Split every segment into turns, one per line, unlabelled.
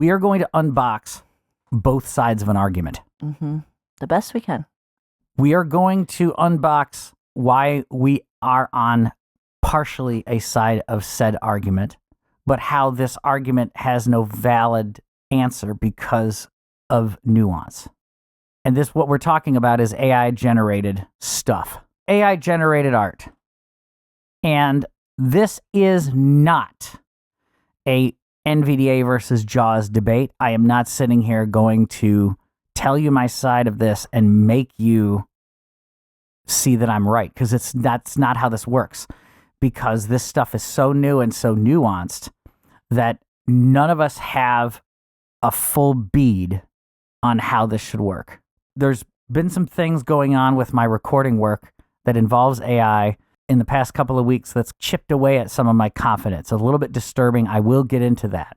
We are going to unbox both sides of an argument.
Mm-hmm. The best we can.
We are going to unbox why we are on partially a side of said argument, but how this argument has no valid answer because of nuance. And this, what we're talking about, is AI-generated stuff. AI-generated art. And this is not a NVDA versus JAWS debate. I am not sitting here going to tell you my side of this and make you see that I'm right, because that's not how this works. Because this stuff is so new and so nuanced that none of us have a full bead on how this should work. There's been some things going on with my recording work that involves AI in the past couple of weeks that's chipped away at some of my confidence. A little bit disturbing. I will get into that.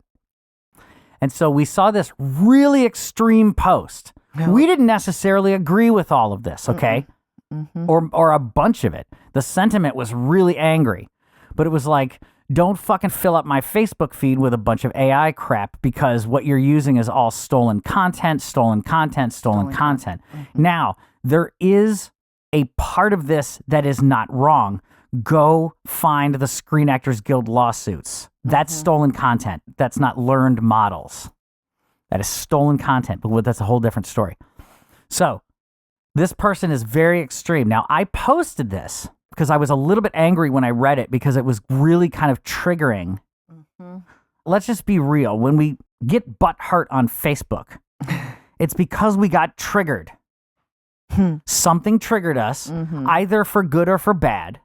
And so we saw this really extreme post. No. We didn't necessarily agree with all of this, okay? Mm-hmm. Or a bunch of it. The sentiment was really angry. But it was like, don't fucking fill up my Facebook feed with a bunch of AI crap, because what you're using is all stolen content. Mm-hmm. Now, there is a part of this that is not wrong. Go find the Screen Actors Guild lawsuits. That's stolen content. That's not learned models. That is stolen content, but that's a whole different story. So, this person is very extreme. Now, I posted this because I was a little bit angry when I read it, because it was really kind of triggering. Mm-hmm. Let's just be real. When we get butt hurt on Facebook, it's because we got triggered. Something triggered us, either for good or for bad.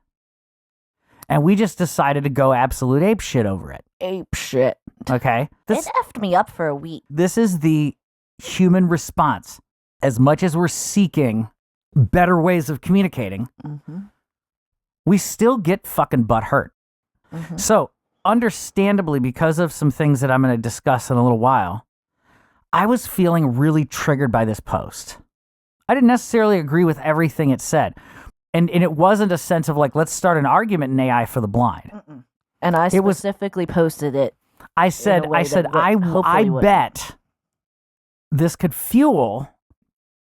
And we just decided to go absolute ape shit over it.
Ape shit.
Okay?
It effed me up for a week.
This is the human response. As much as we're seeking better ways of communicating, we still get fucking butt hurt. So, understandably, because of some things that I'm going to discuss in a little while, I was feeling really triggered by this post. I didn't necessarily agree with everything it said. And it wasn't a sense of like, let's start an argument in AI for the blind.
And I specifically posted it.
I said, I bet this could fuel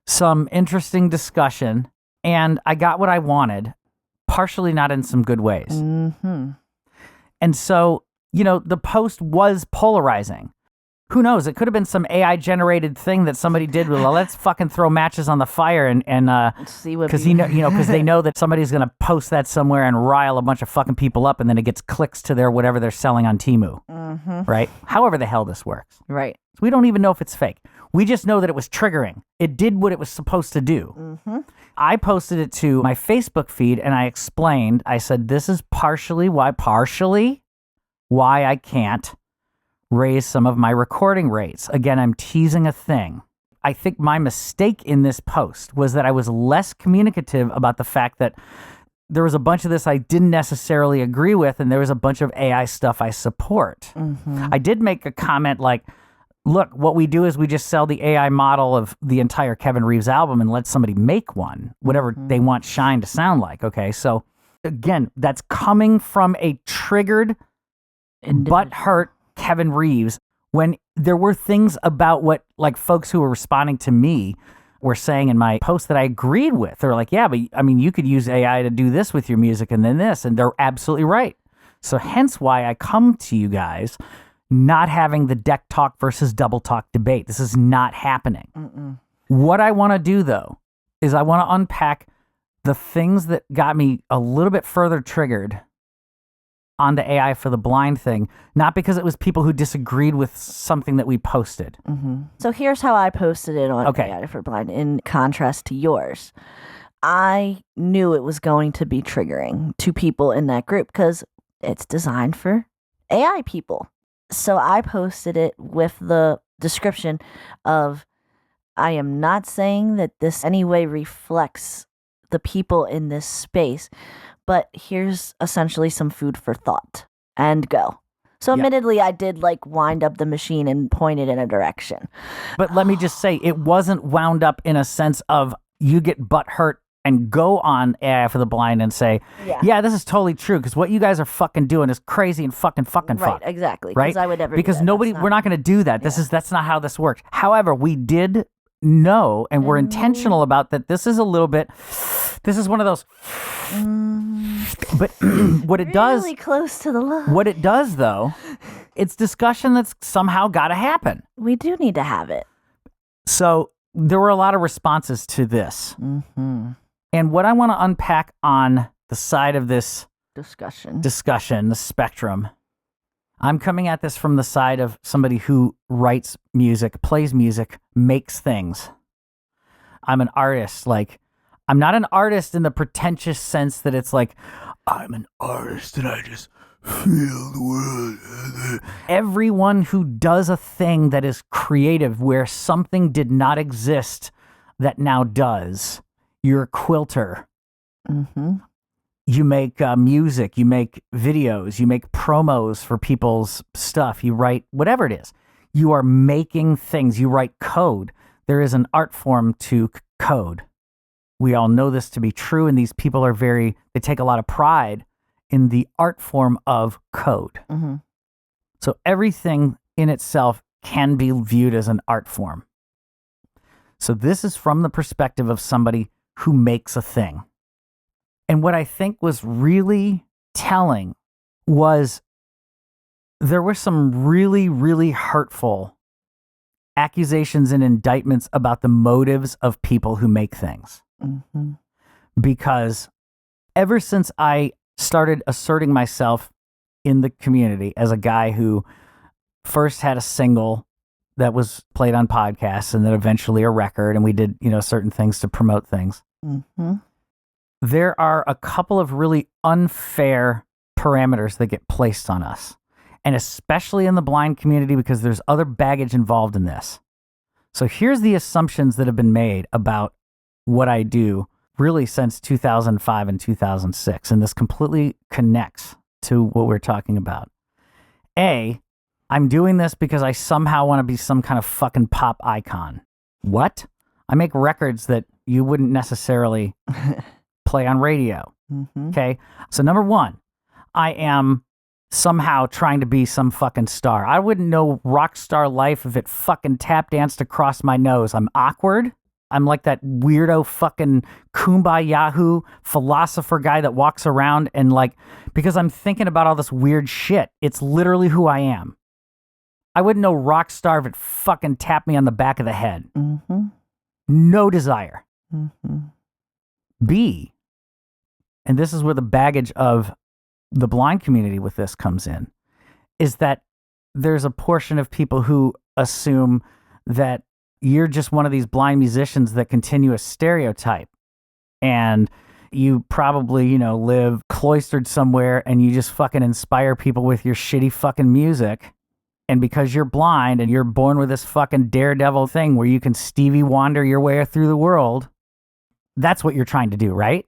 some interesting discussion, and I got what I wanted, partially not in some good ways. And so, the post was polarizing. Who knows? It could have been some AI-generated thing that somebody did. Well, let's fucking throw matches on the fire and
see what,
because because they know that somebody's going to post that somewhere and rile a bunch of fucking people up, and then it gets clicks to their whatever they're selling on Temu, right? However the hell this works,
right?
So we don't even know if it's fake. We just know that it was triggering. It did what it was supposed to do. I posted it to my Facebook feed, and I explained. I said, "This is partially why I can't raise some of my recording rates." Again, I'm teasing a thing. I think my mistake in this post was that I was less communicative about the fact that there was a bunch of this I didn't necessarily agree with, and there was a bunch of AI stuff I support. I did make a comment like, look, what we do is we just sell the AI model of the entire Kevin Reeves album and let somebody make one, whatever they want Shine to sound like, okay? So, again, that's coming from a triggered, butt-hurt Kevin Reeves, when there were things about what like folks who were responding to me were saying in my post that I agreed with. They're like, yeah, but I mean, you could use AI to do this with your music and then this, and they're absolutely right. So hence why I come to you guys not having the deck talk versus double talk debate. This is not happening. What I want to do, though, is I want to unpack the things that got me a little bit further triggered on the AI for the blind thing, not because it was people who disagreed with something that we posted.
So here's how I posted it on AI for blind in contrast to yours. I knew it was going to be triggering to people in that group because it's designed for AI people. So I posted it with the description of, I am not saying that this anyway reflects the people in this space, but here's essentially some food for thought, and go. So admittedly, I did like wind up the machine and point it in a direction.
But let me just say, it wasn't wound up in a sense of you get butt hurt and go on AI for the Blind and say, yeah, this is totally true because what you guys are fucking doing is crazy and fucking fuck.
Right, exactly.
Right?
I would never
because
do that.
we're not going to do that. That's not how this works. However, we did know and we're intentional about that. This is one of those. But what it does,
really close to the line.
What it does though, it's discussion that's somehow got to happen.
We do need to have it.
So there were a lot of responses to this. Mm-hmm. And what I want to unpack on the side of this discussion, the spectrum, I'm coming at this from the side of somebody who writes music, plays music, makes things. I'm an artist. Like, I'm not an artist in the pretentious sense that it's like, I'm an artist and I just feel the world. Everyone who does a thing that is creative where something did not exist that now does. You're a quilter. Mm-hmm. You make music, you make videos, you make promos for people's stuff, you write whatever it is. You are making things, you write code. There is an art form to code. We all know this to be true, and these people are they take a lot of pride in the art form of code. Mm-hmm. So everything in itself can be viewed as an art form. So this is from the perspective of somebody who makes a thing. And what I think was really telling was there were some really, really hurtful accusations and indictments about the motives of people who make things. Mm-hmm. Because ever since I started asserting myself in the community as a guy who first had a single that was played on podcasts and then eventually a record, and we did, certain things to promote things. Mm-hmm. There are a couple of really unfair parameters that get placed on us, and especially in the blind community because there's other baggage involved in this. So here's the assumptions that have been made about what I do really since 2005 and 2006, and this completely connects to what we're talking about. A, I'm doing this because I somehow want to be some kind of fucking pop icon. What? I make records that you wouldn't necessarily play on radio. Mm-hmm. Okay? So number one, I am somehow trying to be some fucking star. I wouldn't know rock star life if it fucking tap danced across my nose. I'm awkward. I'm like that weirdo fucking kumbaya philosopher guy that walks around and because I'm thinking about all this weird shit. It's literally who I am. I wouldn't know rock star if it fucking tapped me on the back of the head. Mm-hmm. No desire. Mm-hmm. B, and this is where the baggage of the blind community with this comes in, is that there's a portion of people who assume that you're just one of these blind musicians that continue a stereotype, and you probably, live cloistered somewhere and you just fucking inspire people with your shitty fucking music. And because you're blind and you're born with this fucking daredevil thing where you can Stevie Wonder your way through the world, that's what you're trying to do, right?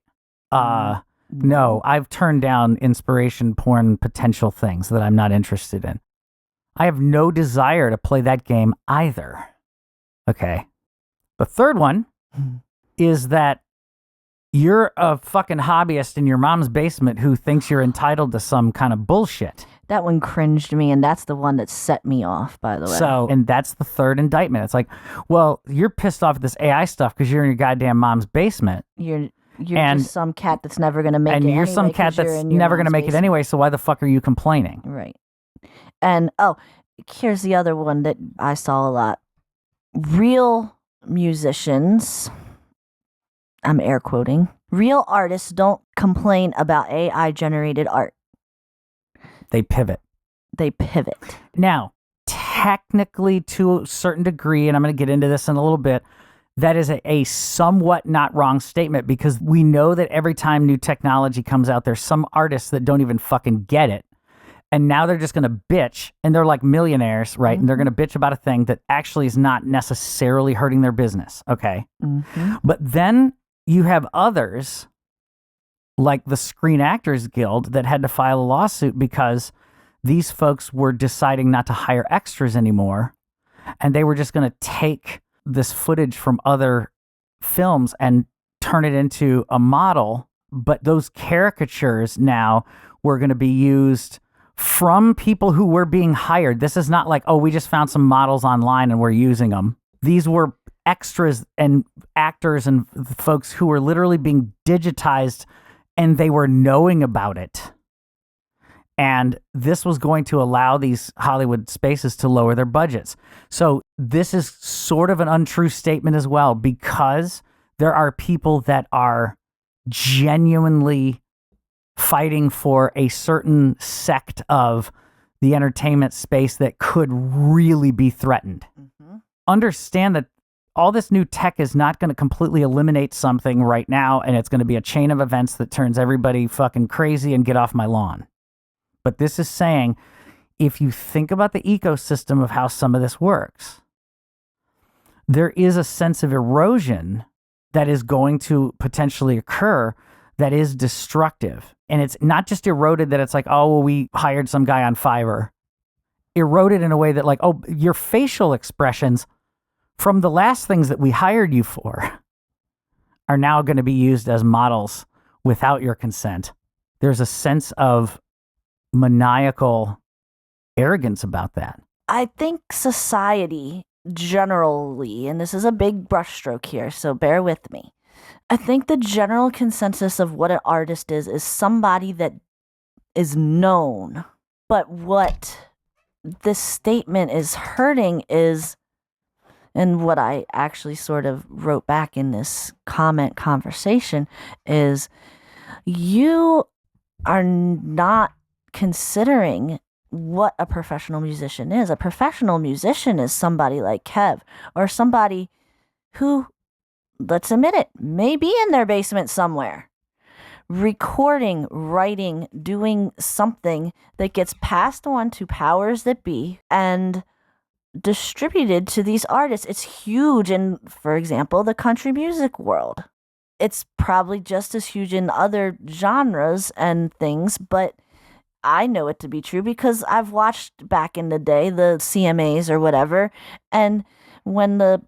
No, I've turned down inspiration porn potential things that I'm not interested in. I have no desire to play that game either. Okay. The third one is that you're a fucking hobbyist in your mom's basement who thinks you're entitled to some kind of bullshit.
That one cringed me, and that's the one that set me off, by the way.
So, and that's the third indictment. It's like, well, you're pissed off at this AI stuff because you're in your goddamn mom's basement.
You're just some cat that's never going to make it anyway.
And you're some cat that's never going to make it anyway, so why the fuck are you complaining?
Right. And, here's the other one that I saw a lot. Real musicians, I'm air quoting, real artists don't complain about AI-generated art.
They pivot. Now, technically, to a certain degree, and I'm going to get into this in a little bit, that is a somewhat not wrong statement because we know that every time new technology comes out, there's some artists that don't even fucking get it. And now they're just going to bitch, and they're like millionaires, right? Mm-hmm. And they're going to bitch about a thing that actually is not necessarily hurting their business, okay? Mm-hmm. But then you have others, like the Screen Actors Guild, that had to file a lawsuit because these folks were deciding not to hire extras anymore, and they were just going to take this footage from other films and turn it into a model, but those caricatures now were going to be used from people who were being hired. This is not like, oh, we just found some models online and we're using them. These were extras and actors and folks who were literally being digitized, and they were knowing about it. And this was going to allow these Hollywood spaces to lower their budgets. So this is sort of an untrue statement as well, because there are people that are genuinely fighting for a certain sect of the entertainment space that could really be threatened. Mm-hmm. Understand that all this new tech is not going to completely eliminate something right now, and it's going to be a chain of events that turns everybody fucking crazy and get off my lawn. But this is saying, if you think about the ecosystem of how some of this works, there is a sense of erosion that is going to potentially occur that is destructive. And it's not just eroded that it's like, oh, well, we hired some guy on Fiverr. Eroded in a way that like, oh, your facial expressions from the last things that we hired you for are now going to be used as models without your consent. There's a sense of maniacal arrogance about that.
I think society generally, and this is a big brushstroke here, so bear with me. I think the general consensus of what an artist is somebody that is known. But what this statement is hurting is, and what I actually sort of wrote back in this comment conversation is, you are not considering what a professional musician is. A professional musician is somebody like Kev, or somebody who, let's admit it, may be in their basement somewhere, recording, writing, doing something that gets passed on to powers that be and distributed to these artists. It's huge in, for example, the country music world. It's probably just as huge in other genres and things, but I know it to be true because I've watched back in the day the CMAs or whatever, and when the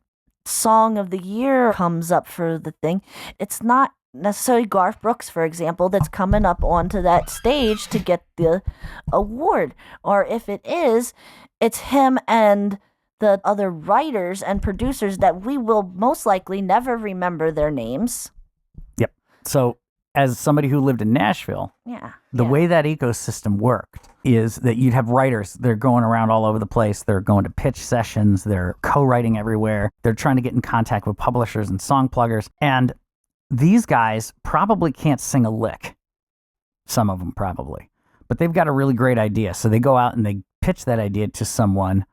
song of the year comes up for the thing, it's not necessarily Garth Brooks, for example, that's coming up onto that stage to get the award. Or if it is, it's him and the other writers and producers that we will most likely never remember their names.
Yep. So as somebody who lived in Nashville, the way that ecosystem worked is that you'd have writers. They're going around all over the place. They're going to pitch sessions. They're co-writing everywhere. They're trying to get in contact with publishers and song pluggers. And these guys probably can't sing a lick. Some of them probably. But they've got a really great idea. So they go out and they pitch that idea to someone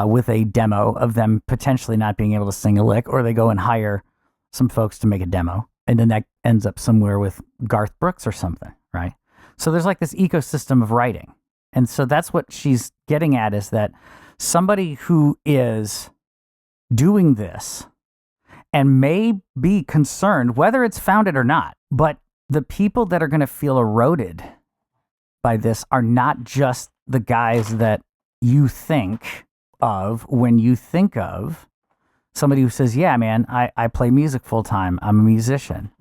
with a demo of them potentially not being able to sing a lick, or they go and hire some folks to make a demo. And then that ends up somewhere with Garth Brooks or something, right? So there's like this ecosystem of writing. And so that's what she's getting at, is that somebody who is doing this and may be concerned, whether it's founded or not, but the people that are going to feel eroded by this are not just the guys that you think of when you think of somebody who says, yeah, man, I play music full time. I'm a musician.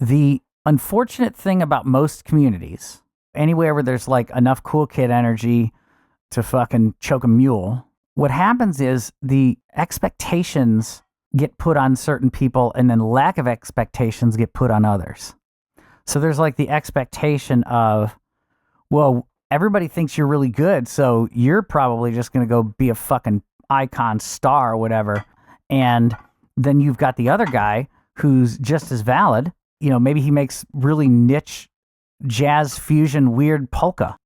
The unfortunate thing about most communities, anywhere where there's like enough cool kid energy to fucking choke a mule, what happens is the expectations get put on certain people, and then lack of expectations get put on others. So there's like the expectation of, well, everybody thinks you're really good, so you're probably just going to go be a fucking icon star or whatever. And then you've got the other guy who's just as valid. You know, maybe he makes really niche jazz fusion weird polka.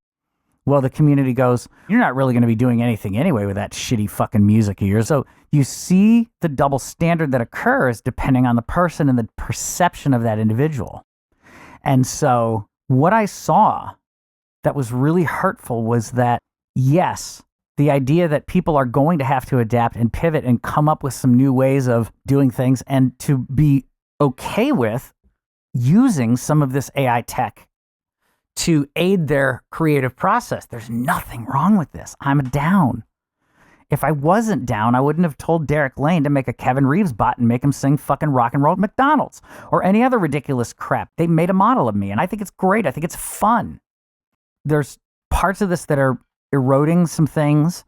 Well, the community goes, you're not really going to be doing anything anyway with that shitty fucking music of yours. So you see the double standard that occurs depending on the person and the perception of that individual. And so what I saw that was really hurtful was that, yes, the idea that people are going to have to adapt and pivot and come up with some new ways of doing things, and to be okay with using some of this AI tech to aid their creative process. There's nothing wrong with this. I'm down. If I wasn't down, I wouldn't have told Derek Lane to make a Kevin Reeves bot and make him sing fucking rock and roll at McDonald's or any other ridiculous crap. They made a model of me, and I think it's great. I think it's fun. There's parts of this that are eroding some things,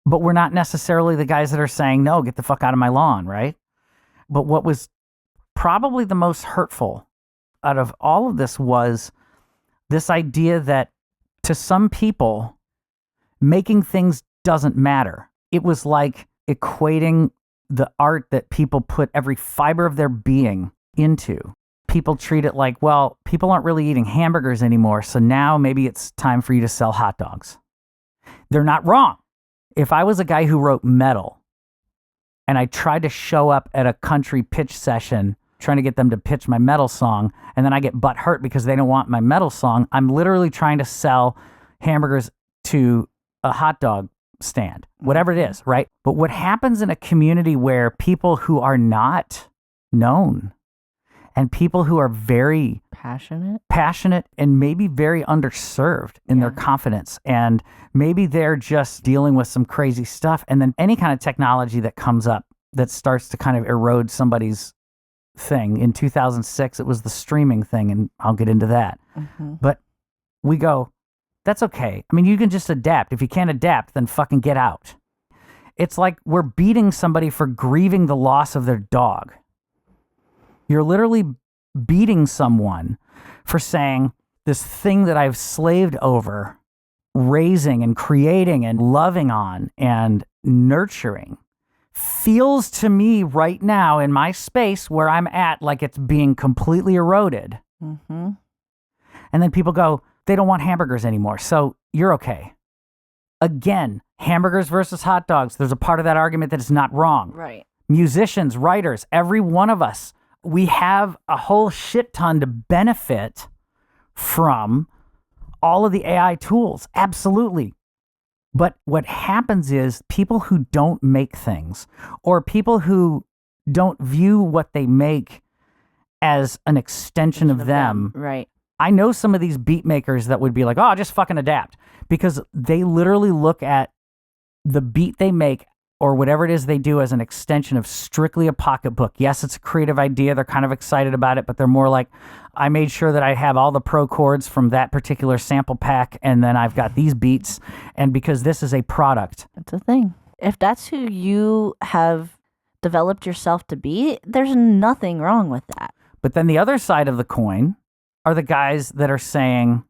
but we're not necessarily the guys that are saying, no, get the fuck out of my lawn, right? But what was probably the most hurtful out of all of this was this idea that to some people, making things doesn't matter. It was like equating the art that people put every fiber of their being into. People treat it like, well, people aren't really eating hamburgers anymore, so now maybe it's time for you to sell hot dogs. They're not wrong. If I was a guy who wrote metal and I tried to show up at a country pitch session trying to get them to pitch my metal song, and then I get butt hurt because they don't want my metal song, I'm literally trying to sell hamburgers to a hot dog stand, whatever it is, right? But what happens in a community where people who are not known and people who are very passionate and maybe very underserved in their confidence, and maybe they're just dealing with some crazy stuff, and then any kind of technology that comes up that starts to kind of erode somebody's thing. In 2006, it was the streaming thing, and I'll get into that. But we go, that's okay. I mean, you can just adapt. If you can't adapt, then fucking get out. It's like we're beating somebody for grieving the loss of their dog. You're literally beating someone for saying this thing that I've slaved over, raising and creating and loving on and nurturing, feels to me right now in my space where I'm at like it's being completely eroded. And then people go, they don't want hamburgers anymore, so you're okay. Again, hamburgers versus hot dogs. There's a part of that argument that is not wrong.
Right.
Musicians, writers, every one of us, we have a whole shit ton to benefit from all of the AI tools. Absolutely. But what happens is people who don't make things, or people who don't view what they make as an extension of them.
Right.
I know some of these beat makers that would be like, oh, just fucking adapt, because they literally look at the beat they make or whatever it is they do as an extension of strictly a pocketbook. Yes, it's a creative idea. They're kind of excited about it, but they're more like, I made sure that I have all the pro chords from that particular sample pack, and then I've got these beats, and because this is a product.
That's a thing. If that's who you have developed yourself to be, there's nothing wrong with that.
But then the other side of the coin are the guys that are saying,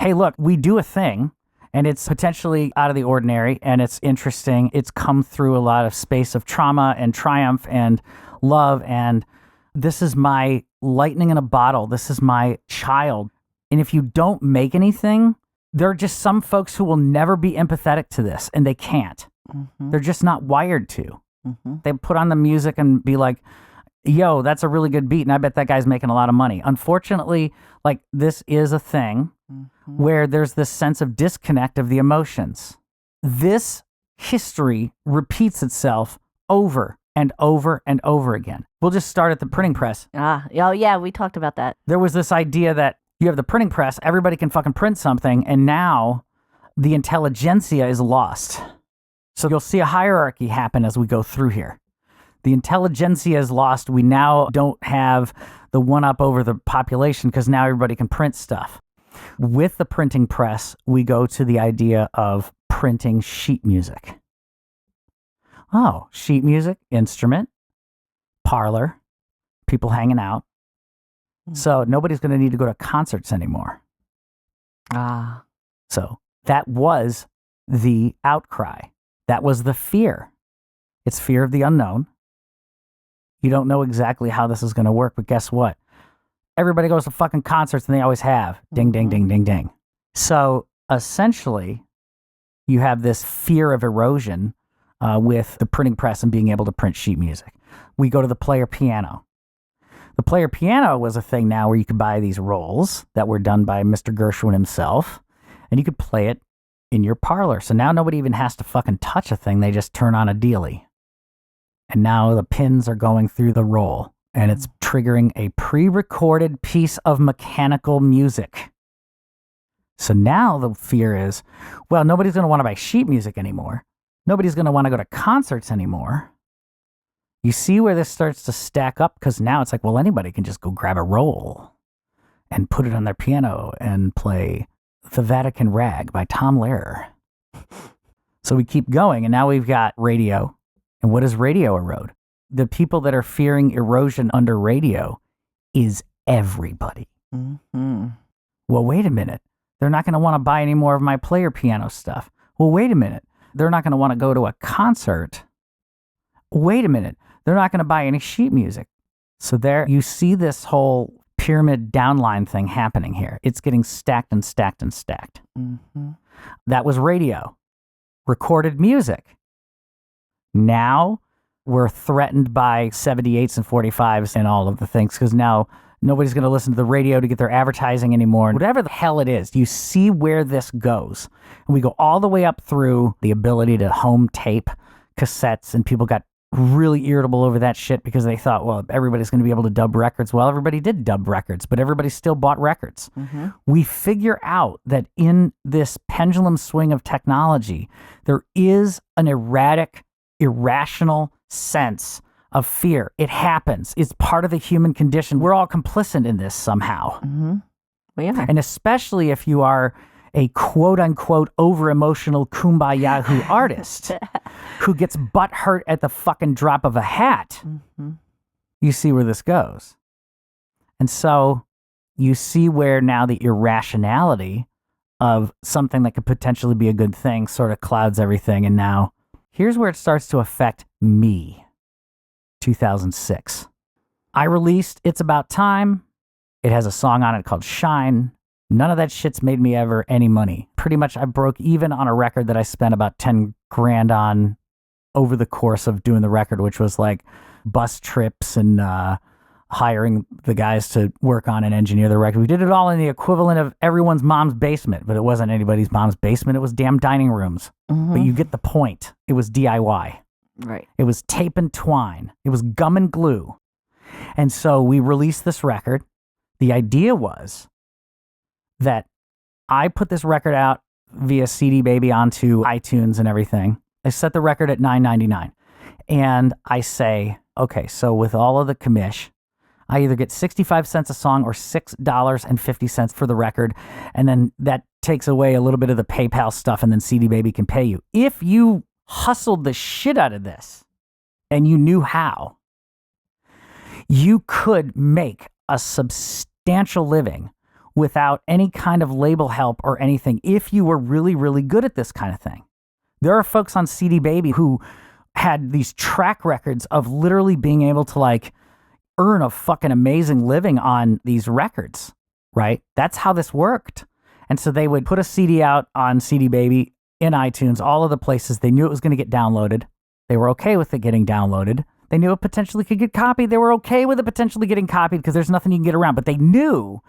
hey, look, we do a thing, and it's potentially out of the ordinary, and it's interesting. It's come through a lot of space of trauma and triumph and love, and this is my lightning in a bottle. This is my child. And if you don't make anything, there are just some folks who will never be empathetic to this, and they can't. They're just not wired to. They put on the music and be like, yo, that's a really good beat, and I bet that guy's making a lot of money. Unfortunately, like, this is a thing where there's this sense of disconnect of the emotions. This history repeats itself over and over and over again. We'll just start at the printing press.
Oh yeah, we talked about that.
There was this idea that you have the printing press, everybody can fucking print something, and now the intelligentsia is lost. So you'll see a hierarchy happen as we go through here. The intelligentsia is lost. We now don't have the one up over the population because now everybody can print stuff. With the printing press, we go to the idea of printing sheet music. Oh, sheet music, instrument, parlor, people hanging out. So nobody's going to need to go to concerts anymore. So that was the outcry. That was the fear. It's fear of the unknown. You don't know exactly how this is going to work, but guess what? Everybody goes to fucking concerts, and they always have. Ding, ding, ding, ding, ding. So essentially, you have this fear of erosion with the printing press and being able to print sheet music. We go to the player piano. The player piano was a thing now where you could buy these rolls that were done by Mr. Gershwin himself, and you could play it in your parlor. So now nobody even has to fucking touch a thing. They just turn on a dealie. And now the pins are going through the roll, and it's triggering a pre-recorded piece of mechanical music. So now the fear is, well, nobody's going to want to buy sheet music anymore. Nobody's going to want to go to concerts anymore. You see where this starts to stack up? Because now it's like, well, anybody can just go grab a roll and put it on their piano and play The Vatican Rag by Tom Lehrer. So we keep going, and now we've got radio. And what does radio erode? The people that are fearing erosion under radio is everybody.
Mm-hmm.
Well, wait a minute. They're not going to want to buy any more of my player piano stuff. Well, wait a minute. They're not going to want to go to a concert. Wait a minute. They're not going to buy any sheet music. So there you see this whole pyramid downline thing happening here. It's getting stacked and stacked and stacked.
Mm-hmm.
That was radio. Recorded music. Now we're threatened by 78s and 45s and all of the things because now nobody's going to listen to the radio to get their advertising anymore. Whatever the hell it is, you see where this goes. And we go all the way up through the ability to home tape cassettes, and people got really irritable over that shit because they thought, well, everybody's going to be able to dub records. Well, everybody did dub records, but everybody still bought records.
Mm-hmm.
We figure out that in this pendulum swing of technology, there is an erratic, irrational sense of fear. It happens. It's part of the human condition. We're all complicit in this somehow.
Mm-hmm. We are.
And especially if you are a quote-unquote over-emotional kumbaya artist who gets butt hurt at the fucking drop of a hat.
Mm-hmm.
You see where this goes. And so you see where now the irrationality of something that could potentially be a good thing sort of clouds everything. And now here's where it starts to affect me. 2006. I released It's About Time. It has a song on it called Shine. None of that shit's made me ever any money. Pretty much I broke even on a record that I spent about 10 grand on over the course of doing the record, which was like bus trips and hiring the guys to work on and engineer the record. We did it all in the equivalent of everyone's mom's basement, but it wasn't anybody's mom's basement. It was damn dining rooms.
Mm-hmm.
But you get the point. It was DIY.
Right.
It was tape and twine. It was gum and glue. And so we released this record. The idea was that I put this record out via CD Baby onto iTunes and everything. I set the record at $9.99. And I say, okay, so with all of the commish, I either get 65 cents a song or $6.50 for the record. And then that takes away a little bit of the PayPal stuff, and then CD Baby can pay you. If you hustled the shit out of this and you knew how, you could make a substantial living without any kind of label help or anything if you were really, really good at this kind of thing. There are folks on CD Baby who had these track records of literally being able to like earn a fucking amazing living on these records, right? That's how this worked. And so they would put a CD out on CD Baby, in iTunes, all of the places. They knew it was going to get downloaded. They were okay with it getting downloaded. They knew it potentially could get copied. They were okay with it potentially getting copied because there's nothing you can get around. But they knew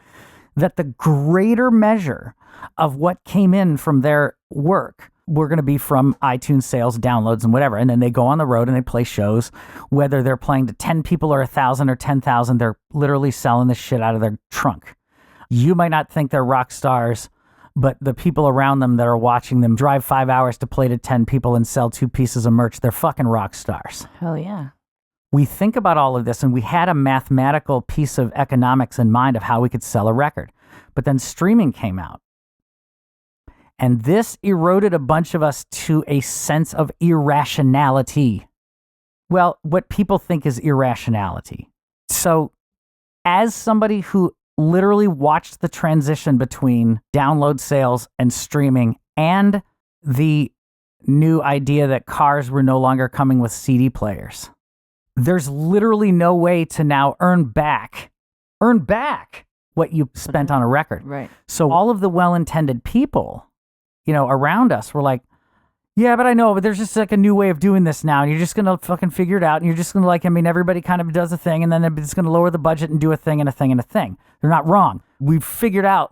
that the greater measure of what came in from their work were going to be from iTunes sales, downloads, and whatever. And then they go on the road and they play shows, whether they're playing to 10 people or 1,000 or 10,000, they're literally selling the shit out of their trunk. You might not think they're rock stars, but the people around them that are watching them drive 5 hours to play to 10 people and sell 2 pieces of merch, they're fucking rock stars.
Hell yeah.
We think about all of this, and we had a mathematical piece of economics in mind of how we could sell a record. But then streaming came out. And this eroded a bunch of us to a sense of irrationality. Well, what people think is irrationality. So as somebody who literally watched the transition between download sales and streaming and the new idea that cars were no longer coming with CD players, there's literally no way to now earn back what you spent on a record.
Right.
So all of the well-intended people, around us were like, yeah, but I know, but there's just like a new way of doing this now. And you're just going to fucking figure it out. And you're just going to everybody kind of does a thing, and then it's going to lower the budget and do a thing and a thing and a thing. They're not wrong. We've figured out,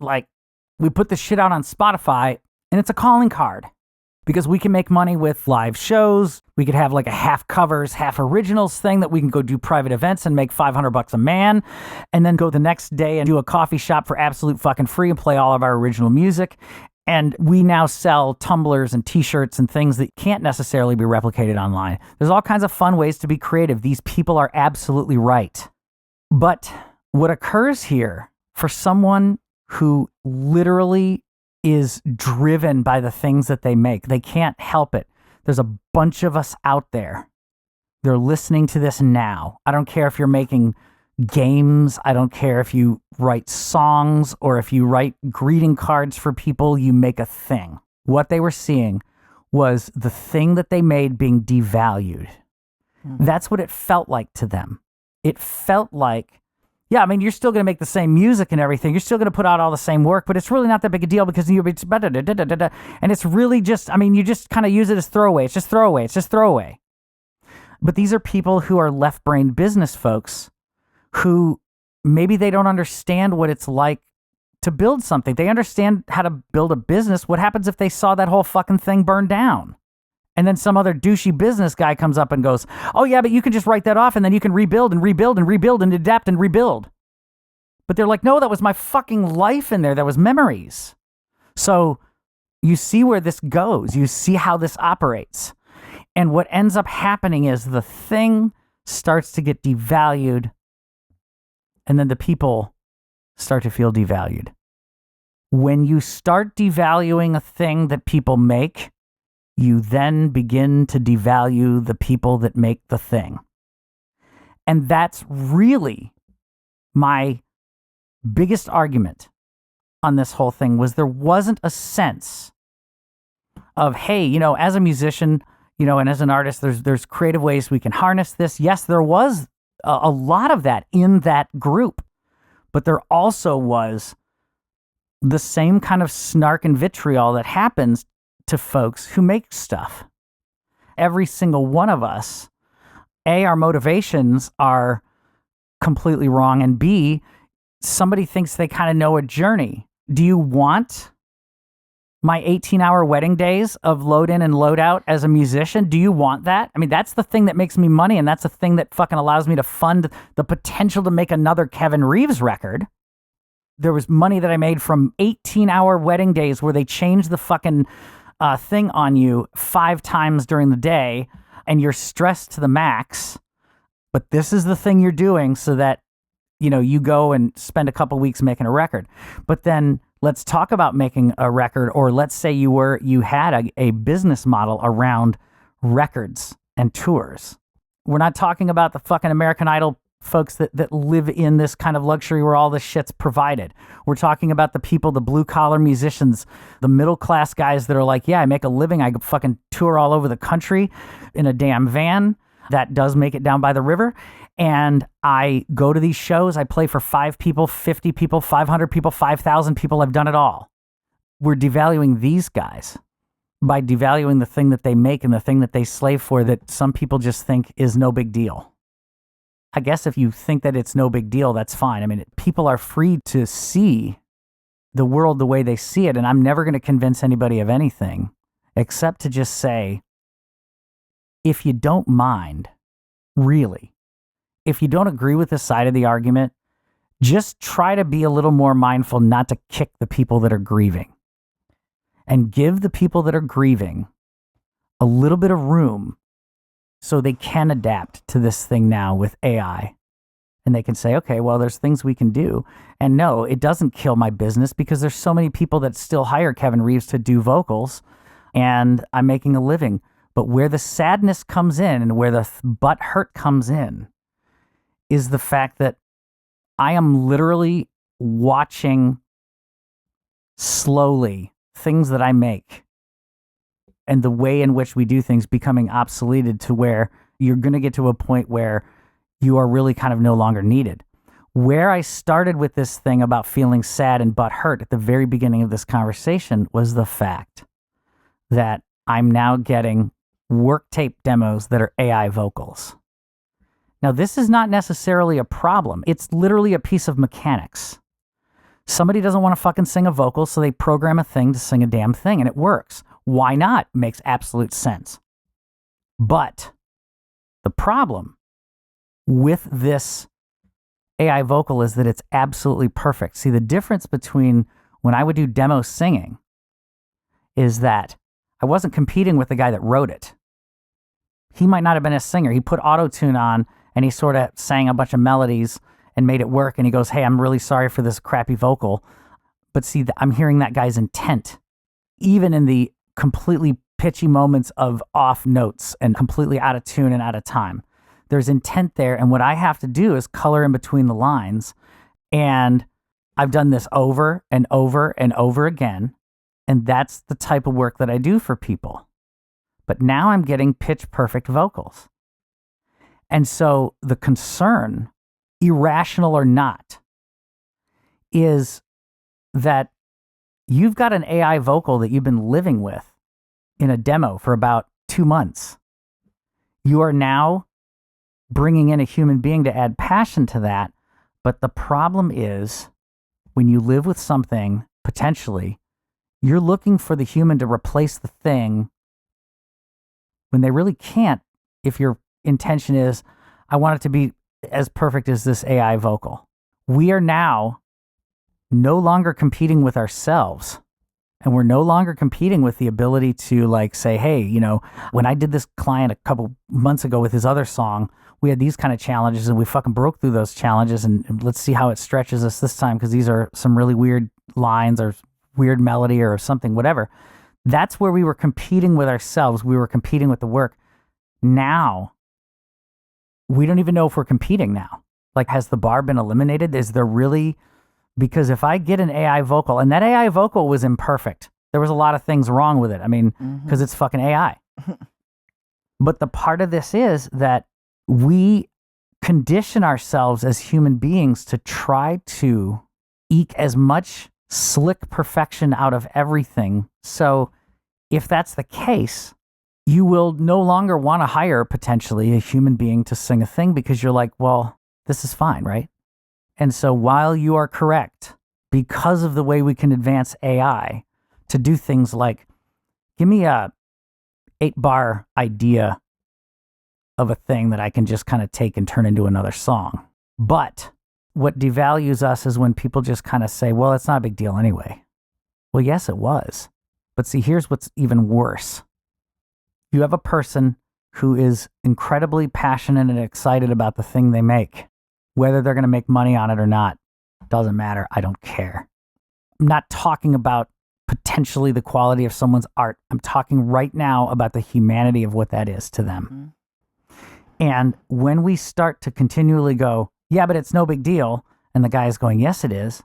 we put this shit out on Spotify, and it's a calling card because we can make money with live shows. We could have like a half covers, half originals thing that we can go do private events and make $500 a man, and then go the next day and do a coffee shop for absolute fucking free and play all of our original music. And we now sell tumblers and t-shirts and things that can't necessarily be replicated online. There's all kinds of fun ways to be creative. These people are absolutely right. But what occurs here for someone who literally is driven by the things that they make, they can't help it. There's a bunch of us out there. They're listening to this now. I don't care if you're making games. I don't care if you write songs or if you write greeting cards for people, you make a thing. What they were seeing was the thing that they made being devalued. That's what it felt like to them. It felt like, yeah, I mean, you're still going to make the same music and everything. You're still going to put out all the same work, but it's really not that big a deal because you're and it's really just, I mean, you just kind of use it as throwaway. It's just throwaway. It's just throwaway. But these are people who are left-brain business folks who maybe they don't understand what it's like to build something. They understand how to build a business. What happens if they saw that whole fucking thing burn down? And then some other douchey business guy comes up and goes, oh yeah, but you can just write that off and then you can rebuild and rebuild and rebuild and adapt and rebuild. But they're like, no, that was my fucking life in there. That was memories. So you see where this goes. You see how this operates. And what ends up happening is the thing starts to get devalued, and then the people start to feel devalued. When you start devaluing a thing that people make, you then begin to devalue the people that make the thing. And that's really my biggest argument on this whole thing, was there wasn't a sense of, hey, you know, as a musician, you know, and as an artist, there's creative ways we can harness this. Yes, there was a lot of that in that group, but there also was the same kind of snark and vitriol that happens to folks who make stuff. Every single one of us, A, our motivations are completely wrong, and B, somebody thinks they kind of know a journey. Do you want my 18-hour wedding days of load in and load out as a musician? Do you want that? I mean, that's the thing that makes me money, and that's the thing that fucking allows me to fund the potential to make another Kevin Reeves record. There was money that I made from 18-hour wedding days where they changed the fucking thing on you 5 times during the day, and you're stressed to the max. But this is the thing you're doing so that, you know, you go and spend a couple weeks making a record. But then let's talk about making a record, or let's say you had a business model around records and tours. We're not talking about the fucking American Idol folks that live in this kind of luxury where all this shit's provided. We're talking about the people, the blue collar musicians, the middle class guys that are like, yeah, I make a living. I fucking tour all over the country in a damn van that does make it down by the river. And I go to these shows. I play for 5 people, 50 people, 500 people, 5,000 people. I've done it all. We're devaluing these guys by devaluing the thing that they make and the thing that they slave for that some people just think is no big deal. I guess if you think that it's no big deal, that's fine. I mean, people are free to see the world the way they see it. And I'm never going to convince anybody of anything except to just say, if you don't mind, really, if you don't agree with this side of the argument, just try to be a little more mindful not to kick the people that are grieving, and give the people that are grieving a little bit of room so they can adapt to this thing now with AI. And they can say, okay, well, there's things we can do. And no, it doesn't kill my business because there's so many people that still hire Kevin Reeves to do vocals, and I'm making a living. But where the sadness comes in and where the butt hurt comes in is the fact that I am literally watching slowly things that I make and the way in which we do things becoming obsoleted to where you're going to get to a point where you are really kind of no longer needed. Where I started with this thing about feeling sad and butt hurt at the very beginning of this conversation was the fact that I'm now getting work tape demos that are AI vocals. Now, this is not necessarily a problem. It's literally a piece of mechanics. Somebody doesn't want to fucking sing a vocal, so they program a thing to sing a damn thing, and it works. Why not? Makes absolute sense. But the problem with this AI vocal is that it's absolutely perfect. See, the difference between when I would do demo singing is that I wasn't competing with the guy that wrote it. He might not have been a singer. He put auto-tune on and he sort of sang a bunch of melodies and made it work. And he goes, hey, I'm really sorry for this crappy vocal. But see, I'm hearing that guy's intent, even in the completely pitchy moments of off notes and completely out of tune and out of time. There's intent there. And what I have to do is color in between the lines. And I've done this over and over and over again. And that's the type of work that I do for people. But now I'm getting pitch perfect vocals. And so the concern, irrational or not, is that you've got an AI vocal that you've been living with in a demo for about 2 months. You are now bringing in a human being to add passion to that. But the problem is when you live with something, potentially, you're looking for the human to replace the thing when they really can't if your intention is, I want it to be as perfect as this AI vocal. We are now no longer competing with ourselves, and we're no longer competing with the ability to like say, hey, you know, when I did this client a couple months ago with his other song, we had these kind of challenges and we fucking broke through those challenges, and let's see how it stretches us this time because these are some really weird lines or weird melody or something, whatever. That's where we were competing with ourselves. We were competing with the work. Now, we don't even know if we're competing now. Like, has the bar been eliminated? Is there really... Because if I get an AI vocal, and that AI vocal was imperfect, there was a lot of things wrong with it. I mean, because it's fucking AI. But the part of this is that we condition ourselves as human beings to try to eke as much slick perfection out of everything. So if that's the case, you will no longer want to hire potentially a human being to sing a thing because you're like, well, this is fine, right? And so while you are correct, because of the way we can advance AI to do things like, give me a 8-bar idea of a thing that I can just kind of take and turn into another song. But what devalues us is when people just kind of say, well, it's not a big deal anyway. Well, yes, it was. But see, here's what's even worse. You have a person who is incredibly passionate and excited about the thing they make. Whether they're going to make money on it or not, doesn't matter. I don't care. I'm not talking about potentially the quality of someone's art. I'm talking right now about the humanity of what that is to them. And when we start to continually go, yeah, but it's no big deal, and the guy is going, yes, it is,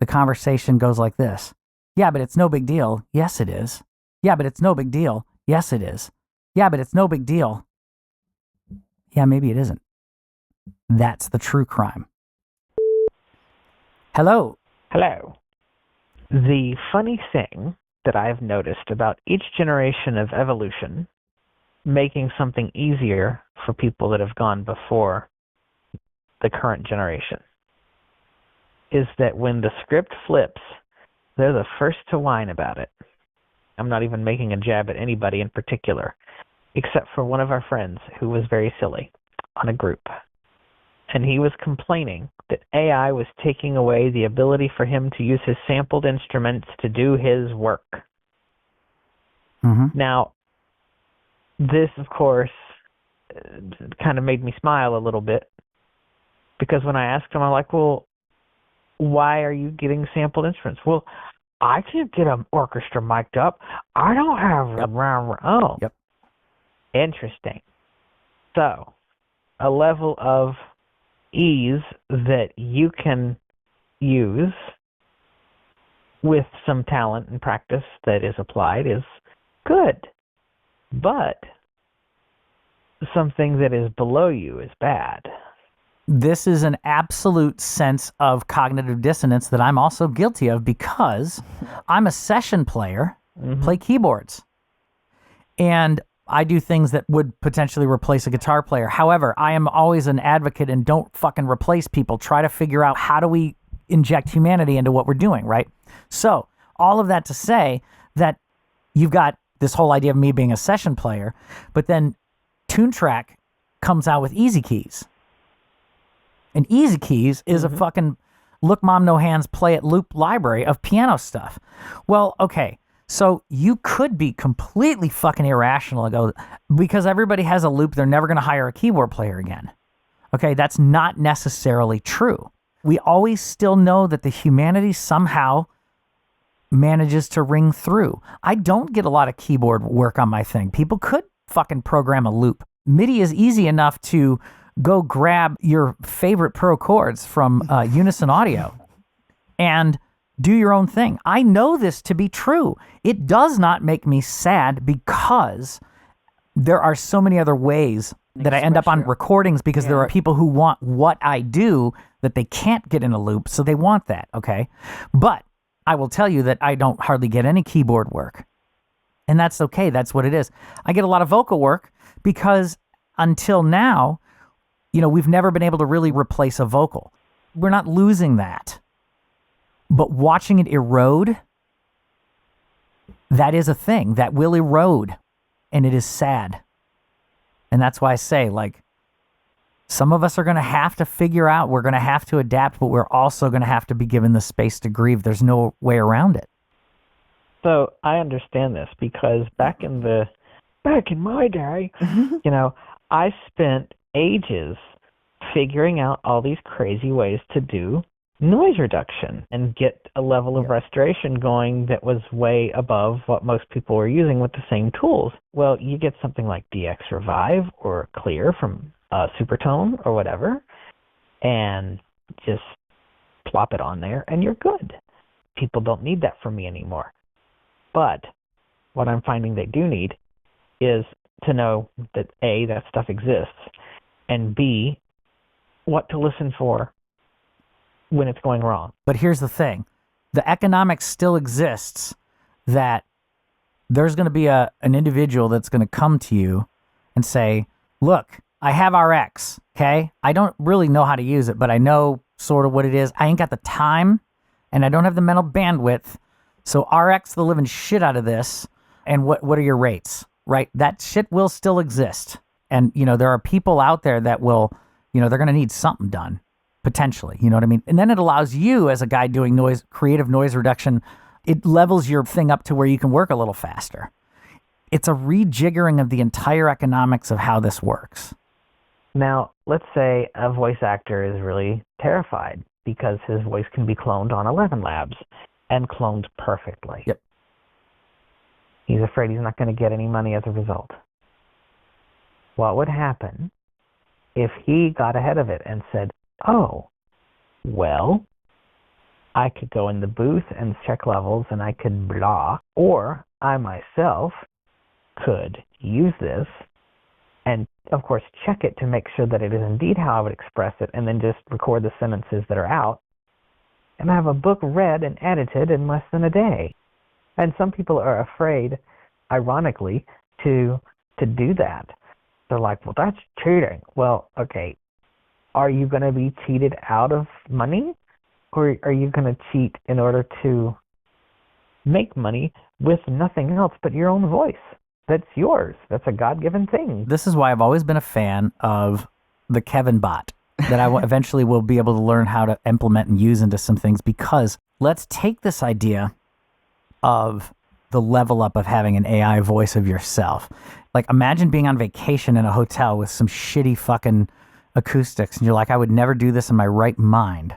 the conversation goes like this. Yeah, but it's no big deal. Yes, it is. Yeah, but it's no big deal. Yes, it is. Yeah, but it's no big deal. Yeah, maybe it isn't. That's the true crime. Hello.
Hello. The funny thing that I've noticed about each generation of evolution making something easier for people that have gone before the current generation is that when the script flips, they're the first to whine about it. I'm not even making a jab at anybody in particular, except for one of our friends who was very silly on a group. And he was complaining that AI was taking away the ability for him to use his sampled instruments to do his work. Now, this, of course, kind of made me smile a little bit, because when I asked him, I'm like, well, why are you getting sampled instruments? Well, I can't get an orchestra mic'd up. I don't have... Oh.
Yep.
Interesting. So, a level of ease that you can use with some talent and practice that is applied is good. But something that is below you is bad.
This is an absolute sense of cognitive dissonance that I'm also guilty of, because I'm a session player, play keyboards. And I do things that would potentially replace a guitar player. However, I am always an advocate and don't fucking replace people. Try to figure out how do we inject humanity into what we're doing, right? So all of that to say that you've got this whole idea of me being a session player, but then TuneTrack comes out with Easy Keys. And Easy Keys is a fucking look, mom, no hands, play it loop library of piano stuff. Well, okay. So you could be completely fucking irrational and go, because everybody has a loop, they're never going to hire a keyboard player again. Okay, that's not necessarily true. We always still know that the humanity somehow manages to ring through. I don't get a lot of keyboard work on my thing. People could fucking program a loop. MIDI is easy enough to go grab your favorite pro chords from Unison Audio and do your own thing. I know this to be true. It does not make me sad because there are so many other ways that I end up on recordings because there are people who want what I do that they can't get in a loop, so they want that, okay? But I will tell you that I don't hardly get any keyboard work. And that's okay. That's what it is. I get a lot of vocal work because until now, we've never been able to really replace a vocal. We're not losing that. But watching it erode, that is a thing that will erode. And it is sad. And that's why I say, some of us are going to have to figure out, we're going to have to adapt, but we're also going to have to be given the space to grieve. There's no way around it.
So I understand this because back in my day, I spent ages figuring out all these crazy ways to do noise reduction and get a level of restoration going that was way above what most people were using with the same tools. Well, you get something like DX Revive or Clear from Supertone or whatever, and just plop it on there and you're good. People don't need that from me anymore. But what I'm finding they do need is to know that A, that stuff exists, and B, what to listen for when it's going wrong.
But here's the thing. The economics still exists that there's going to be an individual that's going to come to you and say, look, I have RX, okay? I don't really know how to use it, but I know sort of what it is. I ain't got the time, and I don't have the mental bandwidth. So RX the living shit out of this, and what are your rates, right? That shit will still exist. And, there are people out there that will, they're going to need something done, potentially, you know what I mean? And then it allows you as a guy doing creative noise reduction, it levels your thing up to where you can work a little faster. It's a rejiggering of the entire economics of how this works.
Now, let's say a voice actor is really terrified because his voice can be cloned on 11 Labs and cloned perfectly.
Yep.
He's afraid he's not going to get any money as a result. What would happen if he got ahead of it and said, oh, well, I could go in the booth and check levels and I could blah, or I myself could use this and, of course, check it to make sure that it is indeed how I would express it and then just record the sentences that are out and have a book read and edited in less than a day. And some people are afraid, ironically, to do that. They're like, well, that's cheating. Well, okay, are you going to be cheated out of money? Or are you going to cheat in order to make money with nothing else but your own voice? That's yours. That's a God-given thing.
This is why I've always been a fan of the Kevin bot that I eventually will be able to learn how to implement and use into some things, because let's take this idea of the level up of having an AI voice of yourself. Like, imagine being on vacation in a hotel with some shitty fucking acoustics, and you're like, I would never do this in my right mind.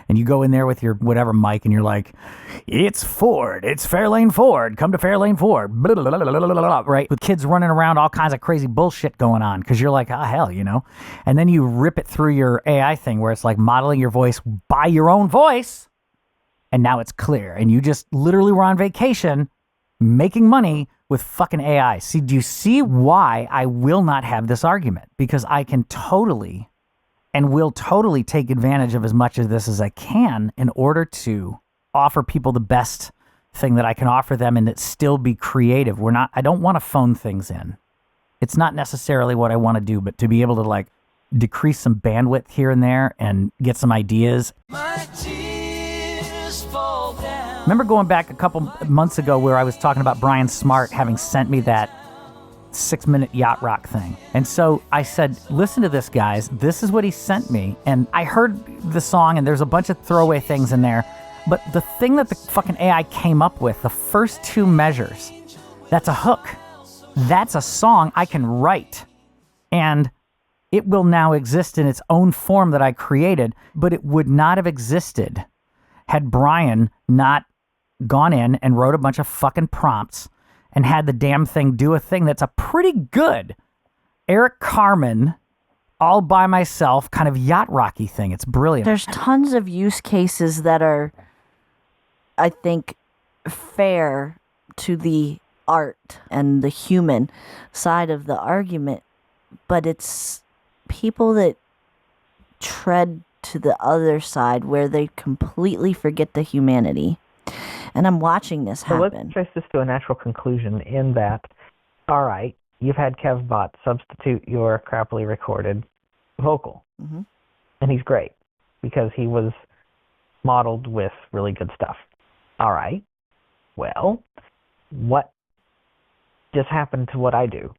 And you go in there with your whatever mic, and you're like, it's Ford, it's Fairlane Ford, come to Fairlane Ford, blah, blah, blah, blah, blah, blah, right? With kids running around, all kinds of crazy bullshit going on, because you're like, oh, hell, And then you rip it through your AI thing where it's like modeling your voice by your own voice, and now it's clear. And you just literally were on vacation making money with fucking AI. See, do you see why I will not have this argument? Because I can totally and will totally take advantage of as much of this as I can in order to offer people the best thing that I can offer them and it still be creative. I don't want to phone things in. It's not necessarily what I want to do, but to be able to decrease some bandwidth here and there and get some ideas. My tears fall down. Remember going back a couple months ago where I was talking about Brian Smart having sent me that 6-minute yacht rock thing. And so I said, listen to this, guys. This is what he sent me. And I heard the song and there's a bunch of throwaway things in there, But the thing that the fucking AI came up with, the first two measures, that's a hook. That's a song I can write. And it will now exist in its own form that I created, but it would not have existed had Brian not gone in and wrote a bunch of fucking prompts and had the damn thing do a thing that's a pretty good Eric Carmen, all by myself, kind of yacht rocky thing. It's brilliant.
There's tons of use cases that are, I think, fair to the art and the human side of the argument, but it's people that tread to the other side where they completely forget the humanity. And I'm watching this happen.
So let's trace this to a natural conclusion in that, all right, you've had KevBot substitute your crappily recorded vocal.
Mm-hmm.
And he's great because he was modeled with really good stuff. All right, well, what just happened to what I do?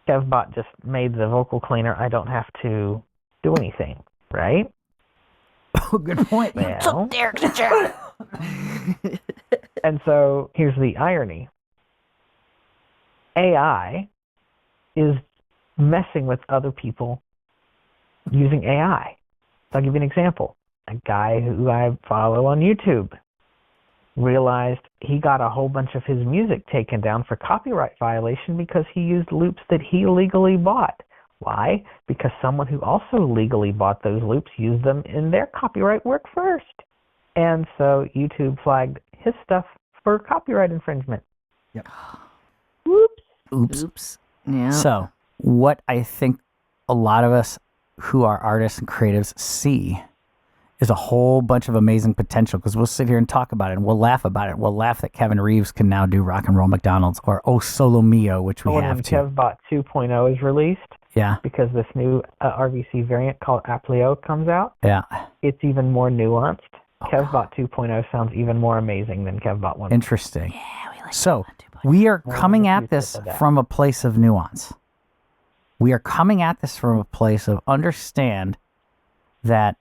KevBot just made the vocal cleaner. I don't have to do anything, right?
Oh, good point.
Well, and so here's the irony. AI is messing with other people using AI. So I'll give you an example. A guy who I follow on YouTube realized he got a whole bunch of his music taken down for copyright violation because he used loops that he legally bought. Why? Because someone who also legally bought those loops used them in their copyright work first. And so YouTube flagged his stuff for copyright infringement.
Yep.
Oops. Yeah.
So, what I think a lot of us who are artists and creatives see is a whole bunch of amazing potential, because we'll sit here and talk about it and we'll laugh about it. We'll laugh that Kevin Reeves can now do Rock and Roll McDonald's or Oh Solo Mio, which we have to.
When KevBot 2.0 is released,
yeah,
because this new RVC variant called Applio comes out,
yeah,
it's even more nuanced. KevBot 2.0 sounds even more amazing than KevBot 1.
Interesting.
Yeah, we like
So,
that
we are coming at this from a place of nuance. We are coming at this from a place of understand that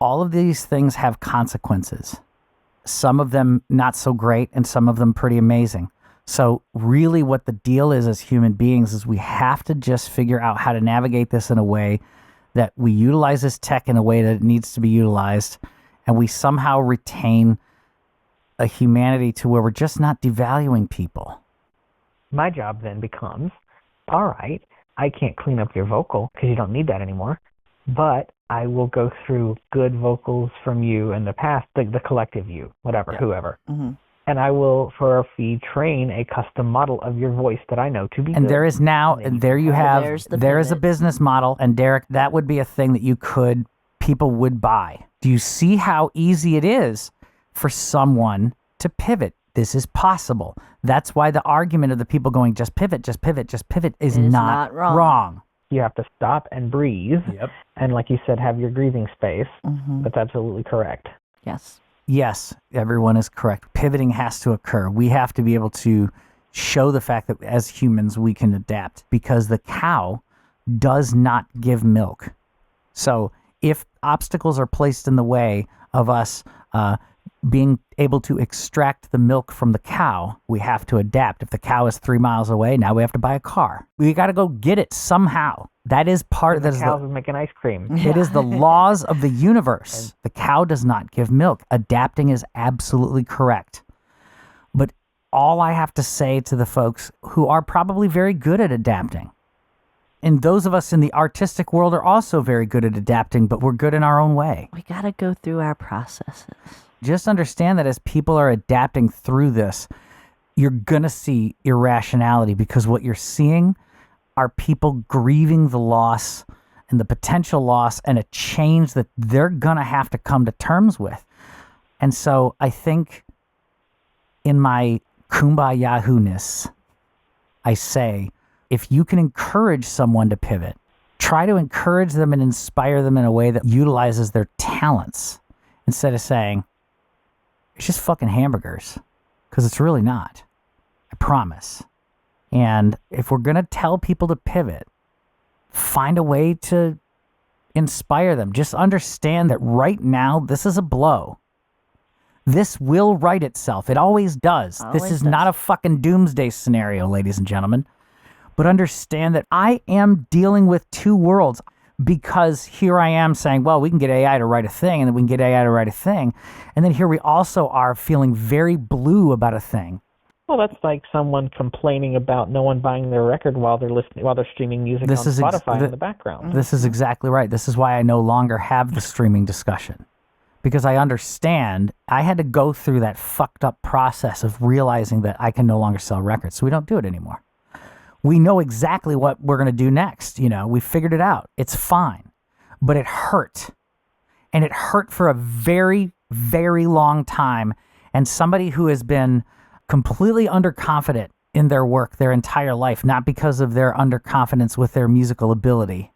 all of these things have consequences. Some of them not so great and some of them pretty amazing. So really what the deal is as human beings is we have to just figure out how to navigate this in a way that we utilize this tech in a way that it needs to be utilized, and we somehow retain a humanity to where we're just not devaluing people.
My job then becomes, all right, I can't clean up your vocal because you don't need that anymore, but I will go through good vocals from you in the past, the collective you, whatever, whoever.
Mm-hmm.
And I will, for a fee, train a custom model of your voice that I know to be
and
good.
There is now, and there you have, there is a
pivot.
business model, and Derek, that would be a thing that people would buy. Do you see how easy it is for someone to pivot? This is possible. That's why the argument of the people going, just pivot is not wrong.
You have to stop and breathe.
Yep.
And like you said, have your breathing space.
Mm-hmm.
That's absolutely correct.
Yes, everyone is correct. Pivoting has to occur. We have to be able to show the fact that as humans we can adapt, because the cow does not give milk. So if obstacles are placed in the way of us being able to extract the milk from the cow, we have to adapt. If the cow is 3 miles away, now we have to buy a car. We got to go get it somehow. That is part of
the cows making ice cream.
It is the laws of the universe. The cow does not give milk. Adapting is absolutely correct. But all I have to say to the folks who are probably very good at adapting, and those of us in the artistic world are also very good at adapting, but we're good in our own way.
We got to go through our processes.
Just understand that as people are adapting through this, you're going to see irrationality, because what you're seeing are people grieving the loss and the potential loss and a change that they're going to have to come to terms with. And so I think in my kumbaya-ness, I say, if you can encourage someone to pivot, try to encourage them and inspire them in a way that utilizes their talents, instead of saying, it's just fucking hamburgers, because it's really not. I promise. And if we're going to tell people to pivot, find a way to inspire them. Just understand that right now, this is a blow. This will right itself. It always does. This is not a fucking doomsday scenario, ladies and gentlemen. But understand that I am dealing with two worlds, because here I am saying, well, we can get AI to write a thing, and then we can get AI to write a thing. And then here we also are feeling very blue about a thing.
Well, that's like someone complaining about no one buying their record while they're streaming music on Spotify in the background.
This is exactly right. This is why I no longer have the streaming discussion. Because I understand I had to go through that fucked up process of realizing that I can no longer sell records. So we don't do it anymore. We know exactly what we're going to do next. We figured it out. It's fine. But it hurt. And it hurt for a very, very long time. And somebody who has been completely underconfident in their work their entire life, not because of their underconfidence with their musical ability,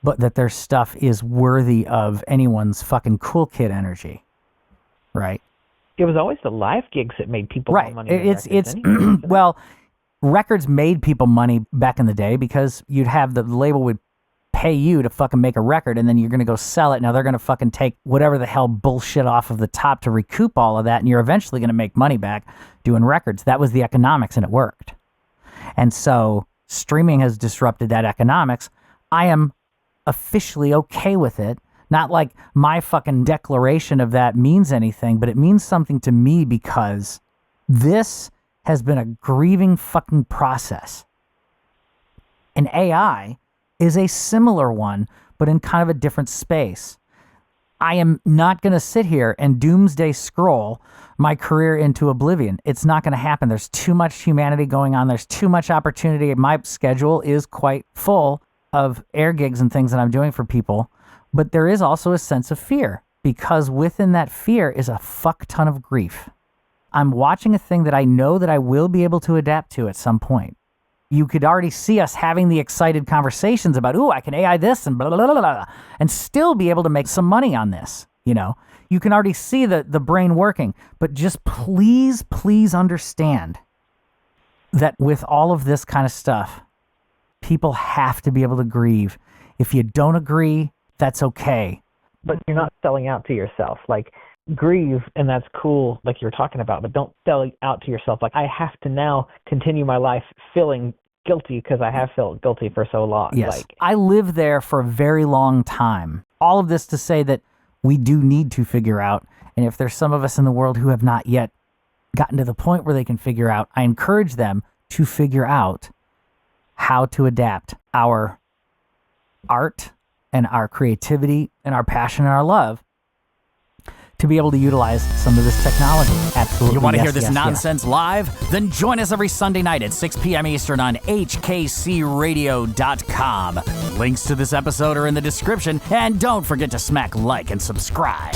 but that their stuff is worthy of anyone's fucking cool kid energy, right?
It was always the live gigs that made people more money.
It's well, records made people money back in the day because you'd have the label would pay you to fucking make a record, and then you're gonna go sell it. Now they're gonna fucking take whatever the hell bullshit off of the top to recoup all of that, and you're eventually gonna make money back doing records. That was the economics, and it worked. And so streaming has disrupted that economics. I am officially okay with it. Not like my fucking declaration of that means anything, but it means something to me because this has been a grieving fucking process. And AI is a similar one, but in kind of a different space. I am not going to sit here and doomsday scroll my career into oblivion. It's not going to happen. There's too much humanity going on. There's too much opportunity. My schedule is quite full of air gigs and things that I'm doing for people, but there is also a sense of fear, because within that fear is a fuck ton of grief. I'm watching a thing that I know that I will be able to adapt to at some point. You could already see us having the excited conversations about, ooh, I can AI this and blah, blah, blah, blah, and still be able to make some money on this. You can already see the brain working, but just please understand that with all of this kind of stuff, people have to be able to grieve. If you don't agree, that's okay.
But you're not selling out to yourself. Like, grieve, and that's cool, like you're talking about, but don't sell out to yourself. Like, I have to now continue my life feeling guilty because I have felt guilty for so long.
Yes. I lived there for a very long time. All of this to say that we do need to figure out, and if there's some of us in the world who have not yet gotten to the point where they can figure out, I encourage them to figure out how to adapt our art and our creativity and our passion and our love to be able to utilize some of this technology. Absolutely.
You want to hear this nonsense live? Then join us every Sunday night at 6 p.m. Eastern on HKCRadio.com. Links to this episode are in the description, and don't forget to smack like and subscribe.